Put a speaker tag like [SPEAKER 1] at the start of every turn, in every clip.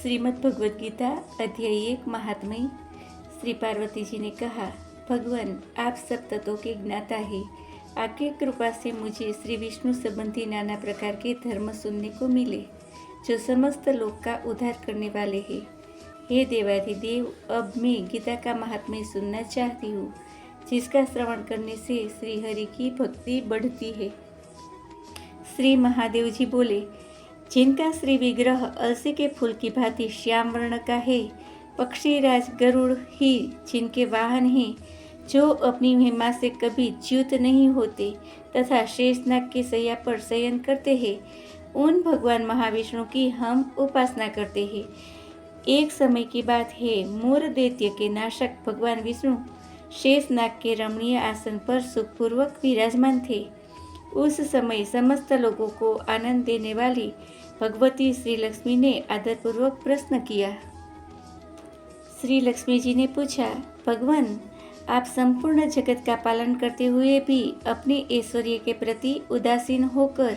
[SPEAKER 1] श्रीमद् भगवद गीता अध्याय 1 महात्म्य। श्री पार्वती जी ने कहा, भगवान आप सब तत्वों के ज्ञाता है। आपकी कृपा से मुझे श्री विष्णु संबंधी नाना प्रकार के धर्म सुनने को मिले जो समस्त लोक का उद्धार करने वाले हैं। हे देवाधिदेव, अब मैं गीता का महात्म्य सुनना चाहती हूँ, जिसका श्रवण करने से श्री हरि की भक्ति बढ़ती है। श्री महादेव जी बोले, जिनका श्री विग्रह अलसी के फूल की भांति श्याम वर्ण का है, पक्षी राज गरुड़ ही जिनके वाहन हैं, जो अपनी महिमा से कभी च्युत नहीं होते तथा शेषनाग की शैया पर शयन करते हैं, उन भगवान महाविष्णु की हम उपासना करते हैं। एक समय की बात है, मूर दैत्य के नाशक भगवान विष्णु शेषनाग के रमणीय आसन पर सुखपूर्वक विराजमान थे। उस समय समस्त लोगों को आनंद देने वाली भगवती श्री लक्ष्मी ने आदरपूर्वक प्रश्न किया। श्री लक्ष्मी जी ने पूछा, भगवान आप संपूर्ण जगत का पालन करते हुए भी अपने ऐश्वर्य के प्रति उदासीन होकर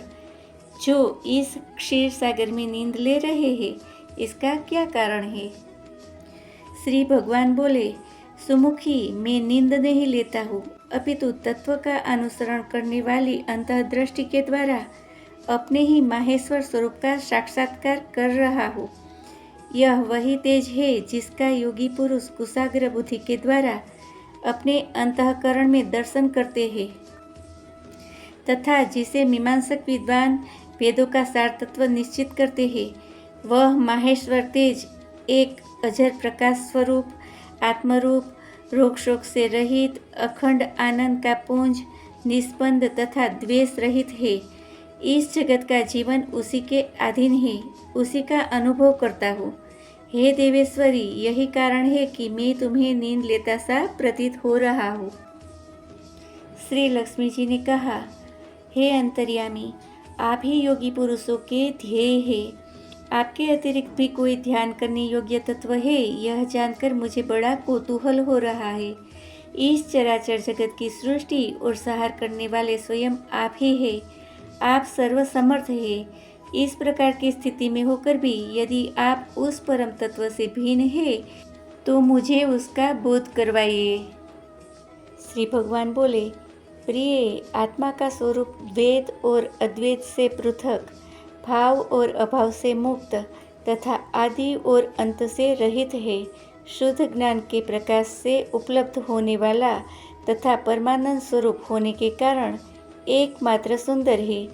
[SPEAKER 1] जो इस क्षीर सागर में नींद ले रहे हैं, इसका क्या कारण है? श्री भगवान बोले, सुमुखी, मैं नींद नहीं लेता हूँ, अपितु तत्व का अनुसरण करने वाली अंतर्दृष्टि के द्वारा अपने ही माहेश्वर स्वरूप का साक्षात्कार कर रहा हूँ। यह वही तेज है जिसका योगी पुरुष कुशाग्र बुद्धि के द्वारा अपने अंतःकरण में दर्शन करते हैं तथा जिसे मीमांसक विद्वान वेदों का सार तत्व निश्चित करते हैं। वह माहेश्वर तेज एक अजर प्रकाश स्वरूप, आत्मरूप, रोग शोक से रहित, अखंड आनंद का पुंज, निष्पन्द तथा द्वेष रहित है। इस जगत का जीवन उसी के अधीन है, उसी का अनुभव करता हूँ। हे देवेश्वरी, यही कारण है कि मैं तुम्हें नींद लेता सा प्रतीत हो रहा हूँ। श्री लक्ष्मी जी ने कहा, हे अंतर्यामी, आप ही योगी पुरुषों के ध्येय हैं। आपके अतिरिक्त भी कोई ध्यान करने योग्य तत्व है, यह जानकर मुझे बड़ा कौतूहल हो रहा है। इस चराचर जगत की सृष्टि और संहार करने वाले स्वयं आप ही हैं। आप सर्वसमर्थ हैं। इस प्रकार की स्थिति में होकर भी यदि आप उस परम तत्व से भिन्न हैं, तो मुझे उसका बोध करवाइए। श्री भगवान बोले, प्रिय, आत्मा का स्वरूप द्वैत और अद्वैत से पृथक, भाव और अभाव से मुक्त तथा आदि और अंत से रहित है। शुद्ध ज्ञान के प्रकाश से उपलब्ध होने वाला तथा परमानंद स्वरूप होने के कारण एकमात्र सुंदर है।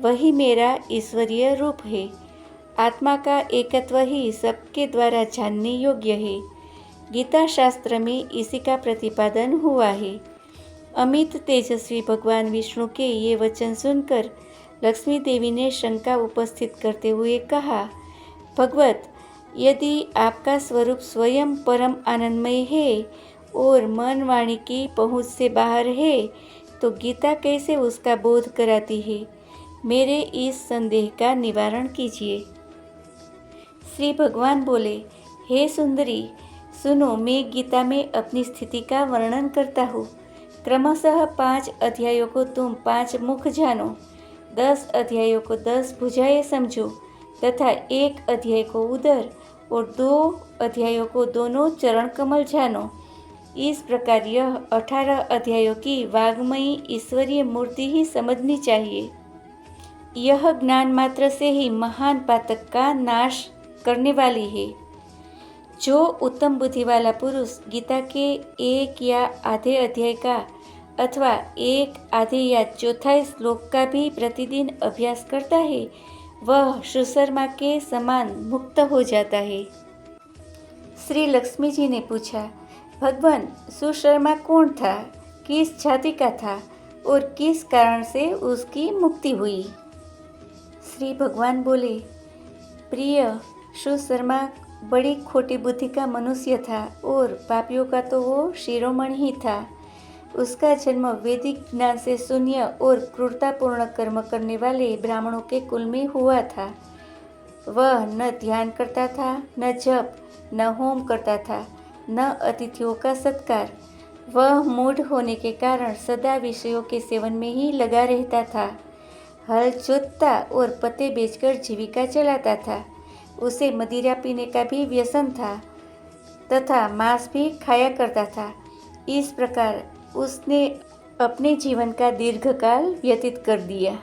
[SPEAKER 1] वही मेरा ईश्वरीय रूप है। आत्मा का एकत्व ही सबके द्वारा जानने योग्य है। गीता शास्त्र में इसी का प्रतिपादन हुआ है। अमित तेजस्वी भगवान विष्णु के ये वचन सुनकर लक्ष्मी देवी ने शंका उपस्थित करते हुए कहा, भगवत, यदि आपका स्वरूप स्वयं परम आनंदमय है और मन वाणी की पहुँच से बाहर है, तो गीता कैसे उसका बोध कराती है? मेरे इस संदेह का निवारण कीजिए। श्री भगवान बोले, हे सुंदरी, सुनो, मैं गीता में अपनी स्थिति का वर्णन करता हूँ। क्रमशः 5 अध्यायों को तुम 5 मुख जानो, 10 अध्यायों को 10 भुजाएं समझो तथा 1 अध्याय को उदर और 2 अध्यायों को दोनों चरण कमल जानो। इस प्रकार यह 18 अध्यायों की वाग्मयी ईश्वरीय मूर्ति ही समझनी चाहिए। यह ज्ञान मात्र से ही महान पातक का नाश करने वाली है। जो उत्तम बुद्धि वाला पुरुष गीता के 1 या आधे अध्याय का अथवा 1 आधे या चौथाई श्लोक का भी प्रतिदिन अभ्यास करता है, वह सुशर्मा के समान मुक्त हो जाता है। श्री लक्ष्मी जी ने पूछा, भगवान, सुशर्मा कौन था, किस जाति का था और किस कारण से उसकी मुक्ति हुई? श्री भगवान बोले, प्रिय, सुशर्मा बड़ी खोटी बुद्धि का मनुष्य था और पापियों का तो वो शिरोमणि ही था। उसका जन्म वैदिक ज्ञान से शून्य और क्रूरतापूर्ण कर्म करने वाले ब्राह्मणों के कुल में हुआ था। वह न ध्यान करता था, न जप, न होम करता था, न अतिथियों का सत्कार। वह मूढ़ होने के कारण सदा विषयों के सेवन में ही लगा रहता था। हल जोतता और पत्ते बेचकर जीविका चलाता था। उसे मदिरा पीने का भी व्यसन था तथा मांस भी खाया करता था। इस प्रकार उसने अपने जीवन का दीर्घकाल व्यतीत कर दिया।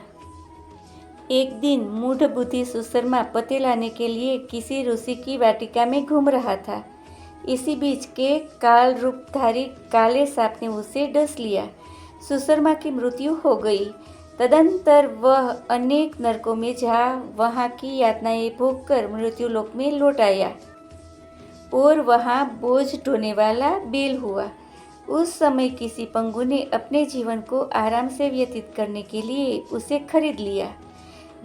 [SPEAKER 1] एक दिन मूढ़ बुद्धि सुशर्मा पते लाने के लिए किसी ऋषि की वाटिका में घूम रहा था। इसी बीच के काल रूपधारी काले सांप ने उसे डस लिया। सुशर्मा की मृत्यु हो गई। तदंतर वह अनेक नरकों में जा वहाँ की यातनाएं भोगकर मृत्युलोक में लौट आया और वहाँ बोझ ढोने वाला बेल हुआ। उस समय किसी पंगु ने अपने जीवन को आराम से व्यतीत करने के लिए उसे खरीद लिया।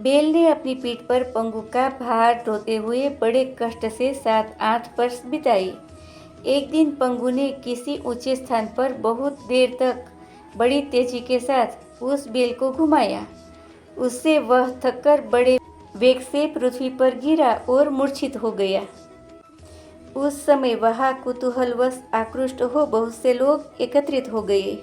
[SPEAKER 1] बेल ने अपनी पीठ पर पंगु का भार ढोते हुए बड़े कष्ट से 7-8 वर्ष बिताए। एक दिन पंगु ने किसी ऊंचे स्थान पर बहुत देर तक बड़ी तेजी के साथ उस बेल को घुमाया। उससे वह थककर बड़े वेग से पृथ्वी पर गिरा और मूर्छित हो गया। उस समय वहाँ कुतूहलवश आकृष्ट हो बहुत से लोग एकत्रित हो गए।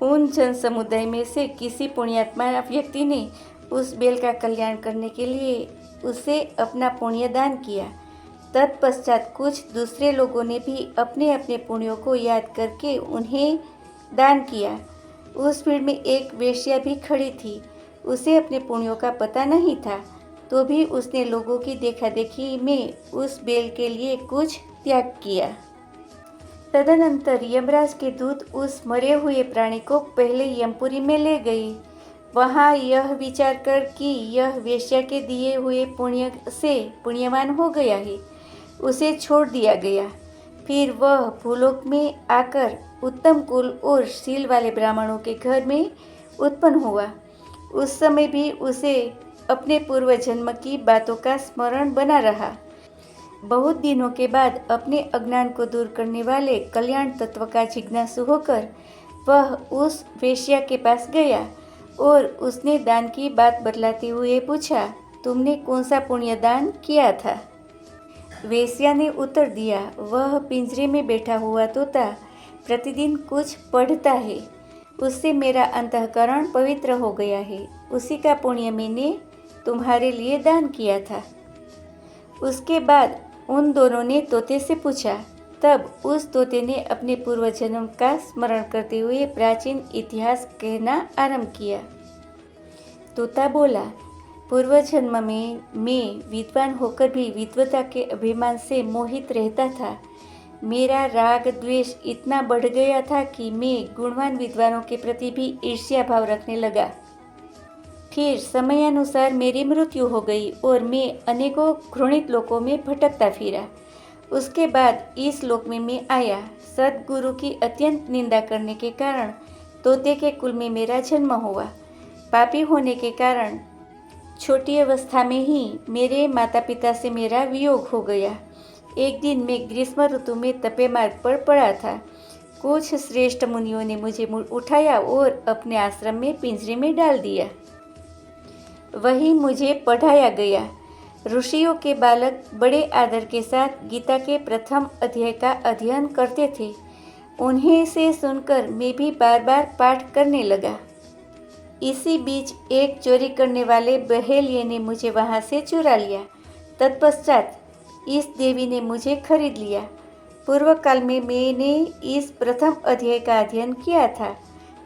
[SPEAKER 1] उन जन समुदाय में से किसी पुण्यात्मा व्यक्ति ने उस बेल का कल्याण करने के लिए उसे अपना पुण्य दान किया। तत्पश्चात कुछ दूसरे लोगों ने भी अपने अपने पुण्यों को याद करके उन्हें दान किया। उस भीड़ में एक वेश्या भी खड़ी थी। उसे अपने पुण्यों का पता नहीं था, तो भी उसने लोगों की देखा-देखी में उस बेल के लिए कुछ त्याग किया। तदनंतर यमराज के दूत उस मरे हुए प्राणी को पहले यमपुरी में ले गए। वहाँ यह विचार कर कि यह वेश्या के दिए हुए पुण्य से पुण्यवान हो गया है, उसे छोड़ दिया गया। फिर वह भूलोक में आकर उत्तम कुल और शील वाले ब्राह्मणों के घर में उत्पन्न हुआ। उस समय भी उसे अपने पूर्व जन्म की बातों का स्मरण बना रहा। बहुत दिनों के बाद अपने अज्ञान को दूर करने वाले कल्याण तत्व का जिज्ञासु होकर वह उस वेश्या के पास गया और उसने दान की बात बतलाते हुए पूछा, तुमने कौन सा पुण्य दान किया था? वेश्या ने उत्तर दिया, वह पिंजरे में बैठा हुआ तोता प्रतिदिन कुछ पढ़ता है, उससे मेरा अंतःकरण पवित्र हो गया है। उसी का पुण्य मैंने तुम्हारे लिए दान किया था। उसके बाद उन दोनों ने तोते से पूछा। तब उस तोते ने अपने पूर्व जन्म का स्मरण करते हुए प्राचीन इतिहास कहना आरंभ किया। तोता बोला, पूर्व जन्म में मैं विद्वान होकर भी विद्वता के अभिमान से मोहित रहता था। मेरा राग द्वेष इतना बढ़ गया था कि मैं गुणवान विद्वानों के प्रति भी ईर्ष्या भाव रखने लगा। फिर समयानुसार मेरी मृत्यु हो गई और मैं अनेकों घृणित लोकों में भटकता फिरा। उसके बाद इस लोक में मैं आया। सद्गुरु की अत्यंत निंदा करने के कारण तोते के कुल में मेरा जन्म हुआ। पापी होने के कारण छोटी अवस्था में ही मेरे माता पिता से मेरा वियोग हो गया। एक दिन मैं ग्रीष्म ऋतु में तपे मार्ग पर पड़ा था। कुछ श्रेष्ठ मुनियों ने मुझे उठाया और अपने आश्रम में पिंजरे में डाल दिया। वहीं मुझे पढ़ाया गया। ऋषियों के बालक बड़े आदर के साथ गीता के प्रथम अध्याय का अध्ययन करते थे। उन्हें से सुनकर मैं भी बार बार पाठ करने लगा। इसी बीच एक चोरी करने वाले बहेलिये ने मुझे वहां से चुरा लिया। तत्पश्चात इस देवी ने मुझे खरीद लिया। पूर्व काल में मैंने इस प्रथम अध्याय का अध्ययन किया था,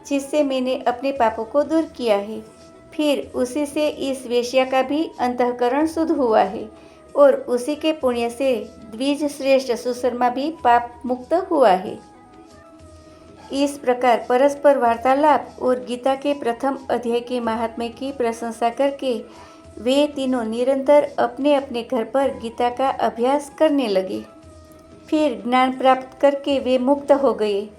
[SPEAKER 1] जिससे मैंने अपने पापों को दूर किया है। फिर उसी से इस वेश्या का भी अंतःकरण शुद्ध हुआ है और उसी के पुण्य से द्विज श्रेष्ठ सुशर्मा भी पाप मुक्त हुआ है। इस प्रकार परस्पर वार्तालाप और गीता के प्रथम अध्याय के महात्म्य की प्रशंसा करके वे तीनों निरंतर अपने अपने घर पर गीता का अभ्यास करने लगे। फिर ज्ञान प्राप्त करके वे मुक्त हो गए।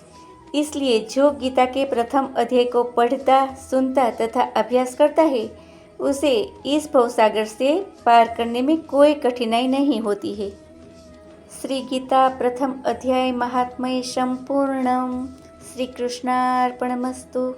[SPEAKER 1] इसलिए जो गीता के प्रथम अध्याय को पढ़ता, सुनता तथा अभ्यास करता है, उसे इस भवसागर से पार करने में कोई कठिनाई नहीं होती है। श्री गीता प्रथम अध्याय महात्म्य संपूर्णम। श्री कृष्णार्पणमस्तु।